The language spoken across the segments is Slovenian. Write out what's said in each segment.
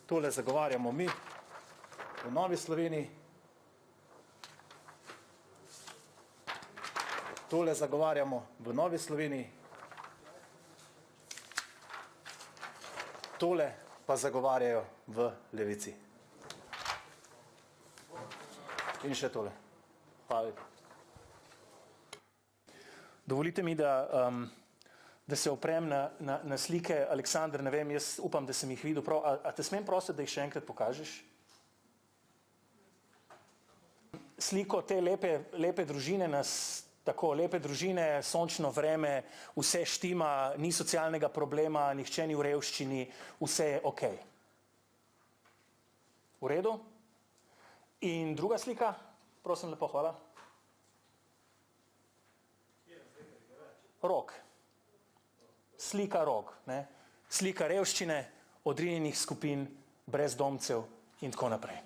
Tole zagovarjamo mi v Novi Sloveniji. Tole zagovarjamo v Novi Sloveniji. Tole pa zagovarjajo v Levici. In še tole. Hvala lepa. Dovolite mi, da se oprem na slike. Aleksandr, ne vem, jaz upam, da sem jih videl prav. A te smem prositi, da jih še enkrat pokažeš? Sliko te lepe družine nas, tako, lepe družine, sončno vreme, vse štima, ni socialnega problema, nihče ni v revščini, vse je okej. V redu? In druga slika? Prosim lepo, hvala. Rok. Slika rok. Ne? Slika revščine, odrinjenih skupin, brezdomcev in tako naprej.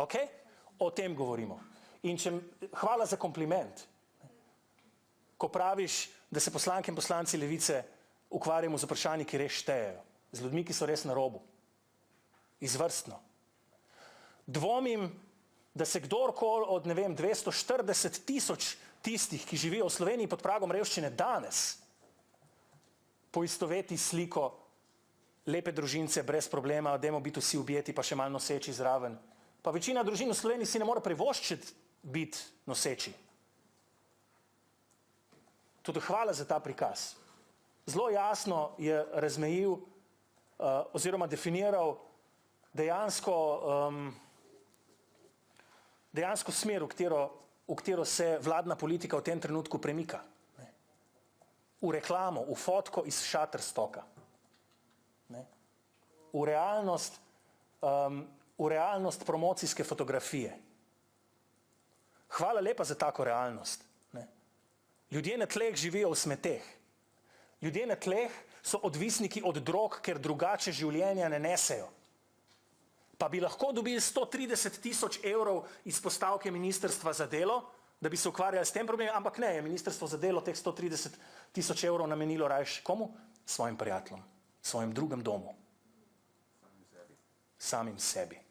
Ok? O tem govorimo. In hvala za kompliment. Ko praviš, da se poslanke in poslanci Levice ukvarjamo z vprašanji, ki res štejejo. Z ljudmi, ki so res na robu. Izvrstno. Dvomim, da se kdorkoli od, ne vem, 240 tisoč tistih, ki živijo v Sloveniji pod pragom revščine danes, poistoveti sliko lepe družince brez problema, dajmo biti vsi objeti, pa še malo noseči zraven. Pa večina družin v Sloveniji si ne more privoščiti biti noseči. Tudi hvala za ta prikaz. Zelo jasno je razmejil oziroma definiral dejansko smer, v katero se vladna politika v tem trenutku premika. V reklamo, v fotko iz Shutterstocka. V realnost promocijske fotografije. Hvala lepa za tako realnost. Ljudje na tleh živijo v smeteh. Ljudje na tleh so odvisniki od drog, ker drugače življenja ne nesejo. Pa bi lahko dobili 130 tisoč evrov iz postavke Ministrstva za delo, da bi se ukvarjali s tem problemom, ampak ne, je Ministrstvo za delo teh 130 tisoč evrov namenilo raje komu? Svojim prijateljem, svojim drugem domu. Samim sebi.